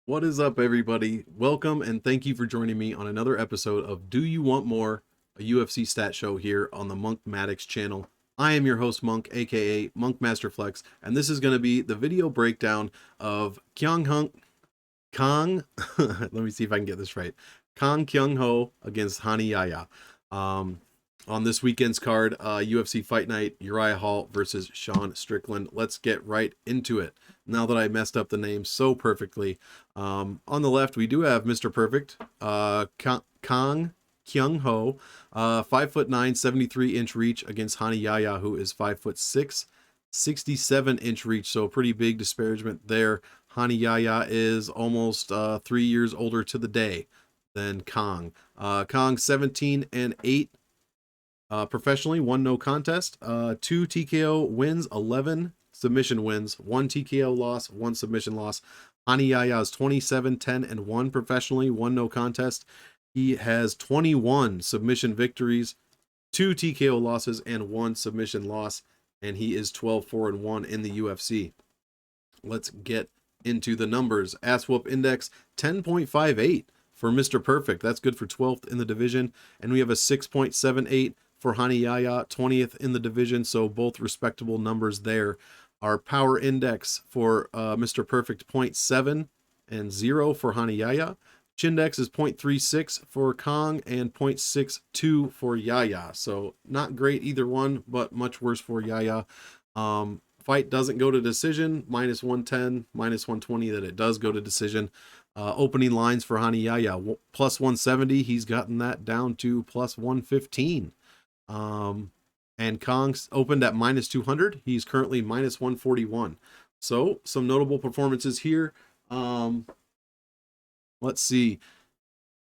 What is up, everybody? Welcome and thank you for joining me on another episode of Do You Want More, a UFC stat show here on the Monk Maddox channel. I am your host, Monk, aka Monk Masterflex, and this is going to be the video breakdown of Kang. Let me see if I can get this right. Kang Kyung Ho against Hani Yaya. On this weekend's card, UFC Fight Night, Uriah Hall versus Sean Strickland. Let's get right into it. Now that I messed up the name so perfectly. On the left, we do have Mr. Perfect, Kang Kyung Ho, 5'9", 73-inch reach against Hani Yaya, who is 5'6", 67-inch reach. So pretty big disparagement there. Hani Yaya is almost 3 years older to the day than Kang. Kang 17-8 professionally, 1 no contest, 2 TKO wins, 11 submission wins, 1 TKO loss, 1 submission loss. Hani Yaya is 27-10-1 professionally, 1 no contest. He has 21 submission victories, 2 TKO losses, and 1 submission loss, and he is 12-4-1 in the UFC. Let's get into the numbers. Ass whoop index 10.58 for Mr. Perfect. That's good for 12th in the division, and we have a 6.78 for Hani Yaya, 20th in the division, so both respectable numbers there. Our power index for Mr. Perfect, 0.7 and 0 for Hani Yaya. Chindex is 0.36 for Kang and 0.62 for Yaya. So not great either one, but much worse for Yaya. Fight doesn't go to decision, minus 110, minus 120 that it does go to decision. Opening lines for Hani Yaya, plus 170. He's gotten that down to plus 115. And Kang's opened at minus 200. He's currently minus 141. So some notable performances here. Let's see.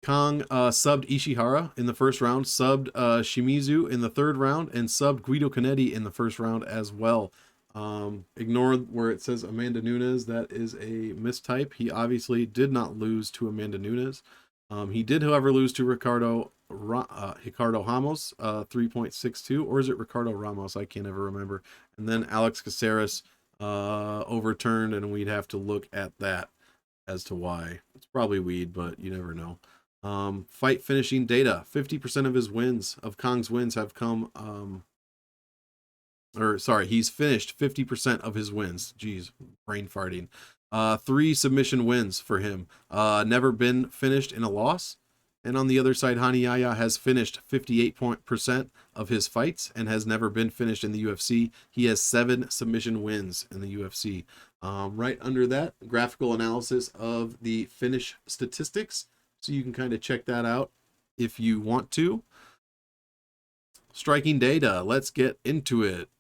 Kang subbed Ishihara in the first round, subbed Shimizu in the third round, and subbed Guido Canetti in the first round as well. Ignore where it says Amanda Nunes. That is a mistype. He obviously did not lose to Amanda Nunes. He did, however, lose to Ricardo Ramos, 3.62, or is it Ricardo Ramos? I can't ever remember. And then Alex Caceres overturned, and we'd have to look at that as to why. It's probably weed, but you never know. Fight finishing data: 50% of his wins, of Kang's wins, have come. He's finished 50% of his wins. Jeez, brain farting. 3 submission wins for him. Never been finished in a loss. And on the other side, Hani Yaya has finished 58% of his fights and has never been finished in the UFC. He has 7 submission wins in the UFC. Right under that, graphical analysis of the finish statistics. So you can kind of check that out if you want to. Striking data, let's get into it.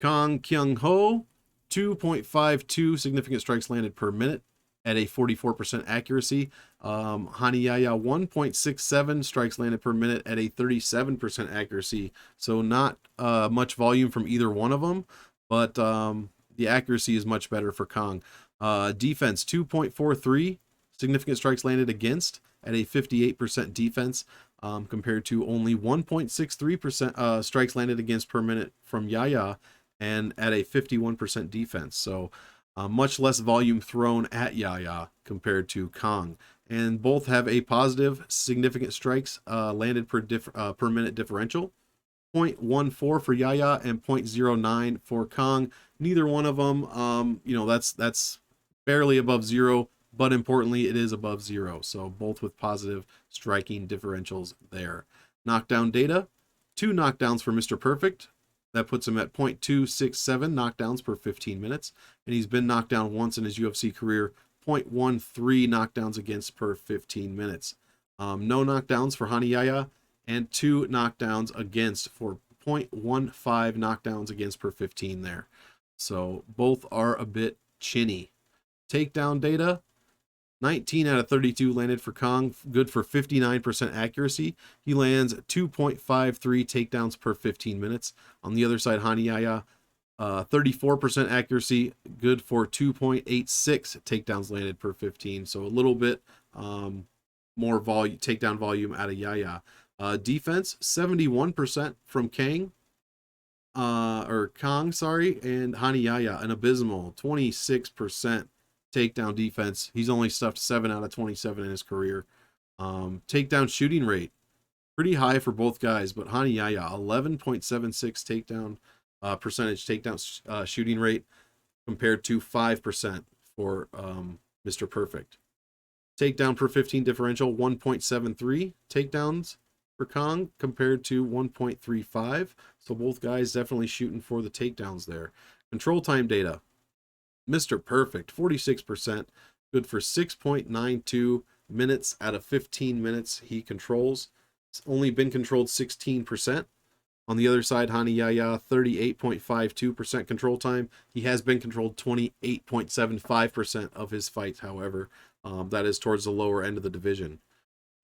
Kang Kyung Ho, 2.52 significant strikes landed per minute at a 44% accuracy. Hani Yaya, 1.67 strikes landed per minute at a 37% accuracy. So not much volume from either one of them, but the accuracy is much better for Kang. Defense, 2.43 significant strikes landed against at a 58% defense, compared to only 1.63% strikes landed against per minute from Yaya, and at a 51% defense. So much less volume thrown at Yaya compared to Kang. And both have a positive significant strikes landed per minute differential. 0.14 for Yaya and 0.09 for Kang. Neither one of them, that's barely above 0, but importantly, it is above 0. So both with positive striking differentials there. Knockdown data: 2 knockdowns for Mr. Perfect. That puts him at 0.267 knockdowns per 15 minutes. And he's been knocked down once in his UFC career, 0.13 knockdowns against per 15 minutes. No knockdowns for Hani Yaya, and 2 knockdowns against for 0.15 knockdowns against per 15 there. So both are a bit chinny. Takedown data: 19 out of 32 landed for Kang, good for 59% accuracy. He lands 2.53 takedowns per 15 minutes. On the other side, Hani Yaya, 34% accuracy, good for 2.86 takedowns landed per 15. So a little bit more volume, takedown volume out of Yaya. Defense, 71% from Kang, and Hani Yaya, an abysmal 26% takedown defense. He's only stuffed 7 out of 27 in his career. Takedown shooting rate, pretty high for both guys, but Yaya 11.76 takedown percentage takedown shooting rate compared to 5% for Mr. Perfect. Takedown per 15 differential 1.73 takedowns for Kang compared to 1.35. So both guys definitely shooting for the takedowns there. Control time data. Mr. Perfect 46%, good for 6.92 minutes out of 15 minutes he controls. It's only been controlled 16%. On the other side, Yaya 38.52% control time. He has been controlled 28.75% of his fights, however. That is towards the lower end of the division.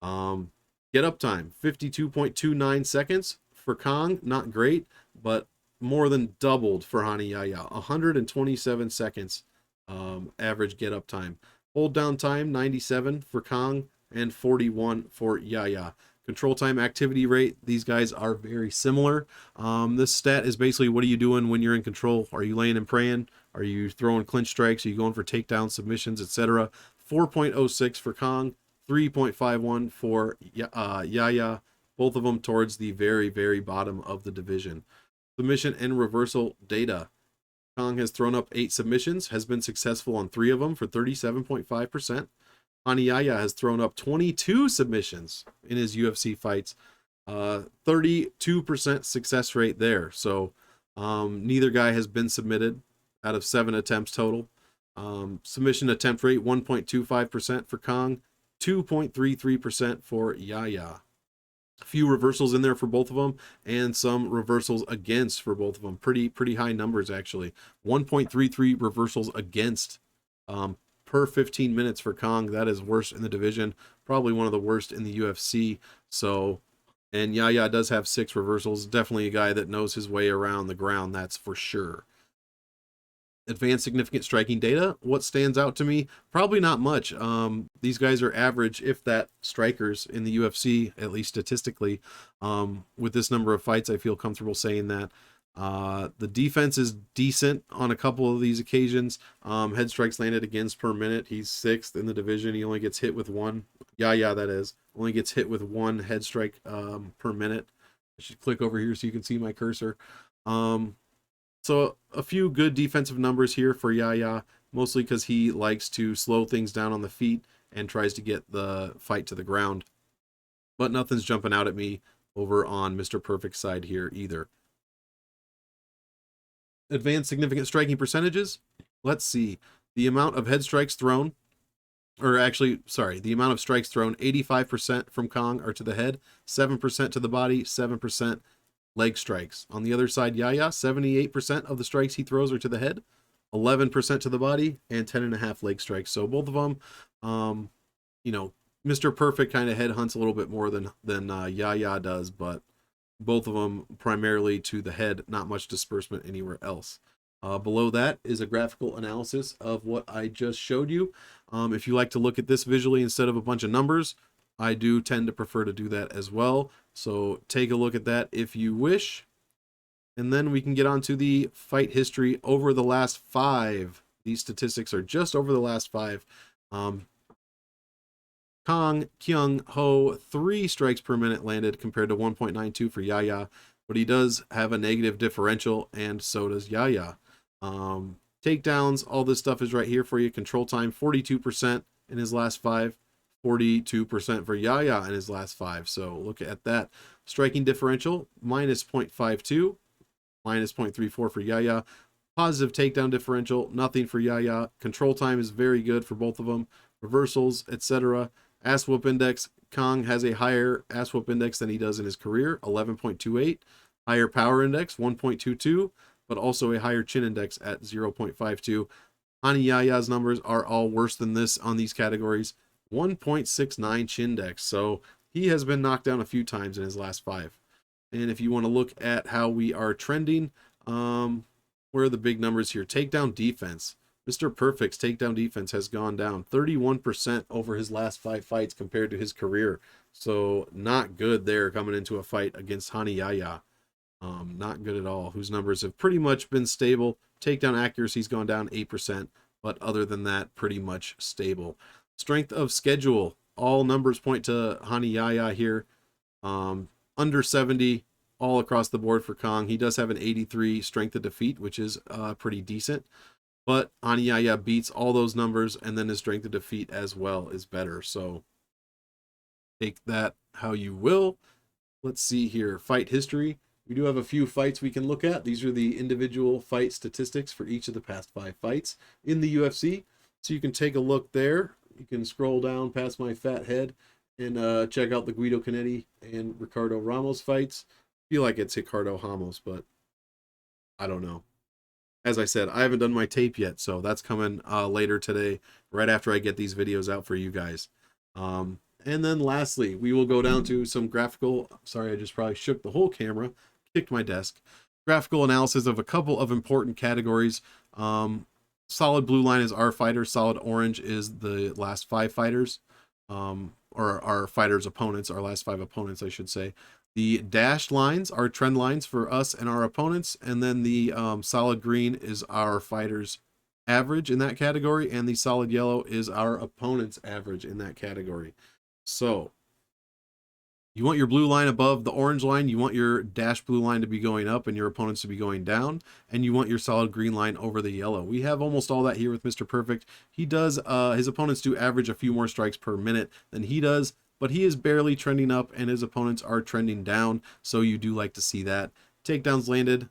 Get up time, 52.29 seconds for Kang. Not great, but more than doubled for Yaya. 127 seconds average get up time. Hold down time, 97 for Kang and 41 for Yaya. Control time activity rate, these guys are very similar. This stat is basically, what are you doing when you're in control? Are you laying and praying? Are you throwing clinch strikes? Are you going for takedowns, submissions, etc.? 4.06 for Kang, 3.51 for Yaya. Both of them towards the very, very bottom of the division. Submission and reversal data. Kang has thrown up 8 submissions, has been successful on 3 of them for 37.5%. Yaya has thrown up 22 submissions in his UFC fights, 32% success rate there. So neither guy has been submitted out of 7 attempts total. Submission attempt rate 1.25% for Kang, 2.33% for Yaya. A few reversals in there for both of them, and some reversals against for both of them. Pretty high numbers actually. 1.33 reversals against per 15 minutes for Kang. That is worst in the division, probably one of the worst in the UFC. So, and Yaya does have 6 reversals. Definitely a guy that knows his way around the ground, that's for sure. Advanced significant striking data. What stands out to me? Probably not much. These guys are average, if that, strikers in the UFC, at least statistically. With this number of fights, I feel comfortable saying that. The defense is decent on a couple of these occasions. Head strikes landed against per minute. He's 6th in the division. He only gets hit with 1. Yaya, that is. Only gets hit with 1 head strike per minute. I should click over here so you can see my cursor. So a few good defensive numbers here for Yaya, mostly because he likes to slow things down on the feet and tries to get the fight to the ground. But nothing's jumping out at me over on Mr. Perfect's side here either. Advanced significant striking percentages. Let's see. The amount of head strikes thrown, or actually, sorry, the amount of strikes thrown, 85% from Kang are to the head, 7% to the body, 7% leg strikes. On the other side, Yaya, 78% of the strikes he throws are to the head, 11% to the body, and 10.5 leg strikes. So both of them, you know, Mr. Perfect kind of head hunts a little bit more than Yaya does, but both of them primarily to the head, not much disbursement anywhere else. Below that is a graphical analysis of what I just showed you. If you like to look at this visually instead of a bunch of numbers, I do tend to prefer to do that as well. So take a look at that if you wish. And then we can get on to the fight history over the last 5. These statistics are just over the last 5. Kang Kyung Ho, 3 strikes per minute landed compared to 1.92 for Yaya. But he does have a negative differential, and so does Yaya. Takedowns, all this stuff is right here for you. Control time, 42% in his last 5. 42% for Yaya in his last 5. So look at that. Striking differential, minus 0.52, minus 0.34 for Yaya. Positive takedown differential, nothing for Yaya. Control time is very good for both of them. Reversals, etc. Ass whoop index, Kang has a higher ass whoop index than he does in his career, 11.28. Higher power index, 1.22, but also a higher chin index at 0.52. Yaya's numbers are all worse than this on these categories. 1.69 chin index. So he has been knocked down a few times in his last 5. And if you want to look at how we are trending, where are the big numbers here? Takedown defense. Mr. Perfect's takedown defense has gone down 31% over his last 5 fights compared to his career. So not good there coming into a fight against Yaya. Not good at all. Whose numbers have pretty much been stable. Takedown accuracy's gone down 8%. but other than that, pretty much stable. Strength of schedule, all numbers point to Yaya here. Under 70 all across the board for Kang. He does have an 83 strength of defeat, which is pretty decent. But Yaya beats all those numbers, and then his strength of defeat as well is better. So take that how you will. Let's see here. Fight history. We do have a few fights we can look at. These are the individual fight statistics for each of the past 5 fights in the UFC. So you can take a look there. You can scroll down past my fat head and check out the Guido Canetti and Ricardo Ramos fights. I feel like it's Ricardo Ramos, but I don't know. As I said, I haven't done my tape yet, so that's coming later today, right after I get these videos out for you guys. And then lastly, we will go down to some graphical, sorry, I just probably shook the whole camera, kicked my desk. Graphical analysis of a couple of important categories. Solid blue line is our fighters, solid orange is the last 5 fighters, or our fighters' opponents, our last 5 opponents, I should say. The dashed lines are trend lines for us and our opponents, and then the solid green is our fighters' average in that category, and the solid yellow is our opponent's average in that category. So you want your blue line above the orange line, you want your dashed blue line to be going up and your opponents to be going down, and you want your solid green line over the yellow. We have almost all that here with Mr. Perfect. He does, his opponents do average a few more strikes per minute than he does, but he is barely trending up and his opponents are trending down, so you do like to see that. Takedowns landed.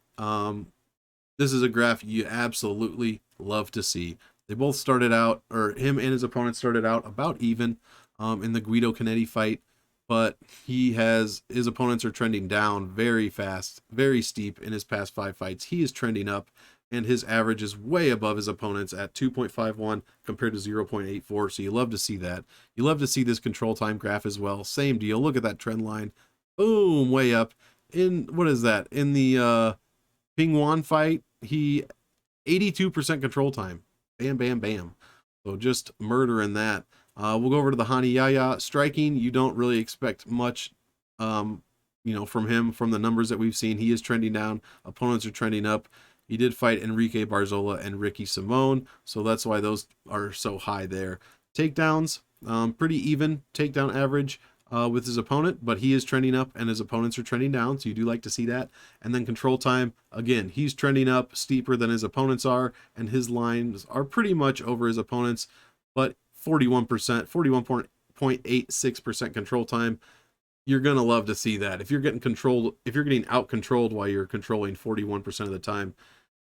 This is a graph you absolutely love to see. They both started out, or him and his opponent started out about even in the Guido Canetti fight, but his opponents are trending down very fast, very steep in his past 5 fights. He is trending up, and his average is way above his opponents at 2.51 compared to 0.84, so you love to see that. You love to see this control time graph as well. Same deal. Look at that trend line. Boom, way up. In, what is that? In the Ping Wan fight, he 82% control time. Bam, bam, bam. So just murdering that. We'll go over to the Hana Yaya. Striking, you don't really expect much, from him, from the numbers that we've seen. He is trending down. Opponents are trending up. He did fight Enrique Barzola and Ricky Simone, so that's why those are so high there. Takedowns, pretty even takedown average with his opponent, but he is trending up and his opponents are trending down, so you do like to see that. And then control time, again, he's trending up steeper than his opponents are, and his lines are pretty much over his opponents, but 41%, 41.86% control time. You're going to love to see that. If you're getting out controlled while you're controlling 41% of the time,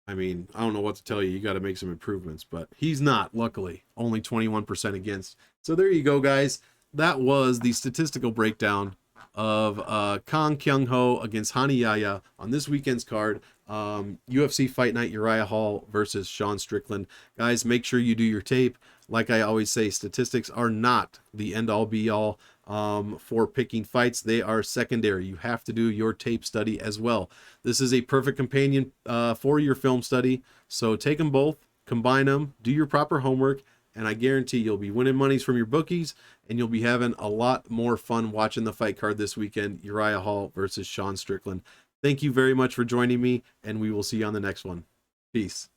I mean, I don't know what to tell you. You got to make some improvements, but he's not, luckily, only 21% against. So there you go, guys. That was the statistical breakdown of Kang Kyung-ho against Hana Yaya on this weekend's card. UFC Fight Night Uriah Hall versus Sean Strickland. Guys, make sure you do your tape. Like I always say, statistics are not the end-all be-all for picking fights. They are secondary. You have to do your tape study as well. This is a perfect companion for your film study. So take them both, combine them, do your proper homework, and I guarantee you'll be winning monies from your bookies, and you'll be having a lot more fun watching the fight card this weekend, Uriah Hall versus Sean Strickland. Thank you very much for joining me, and we will see you on the next one. Peace.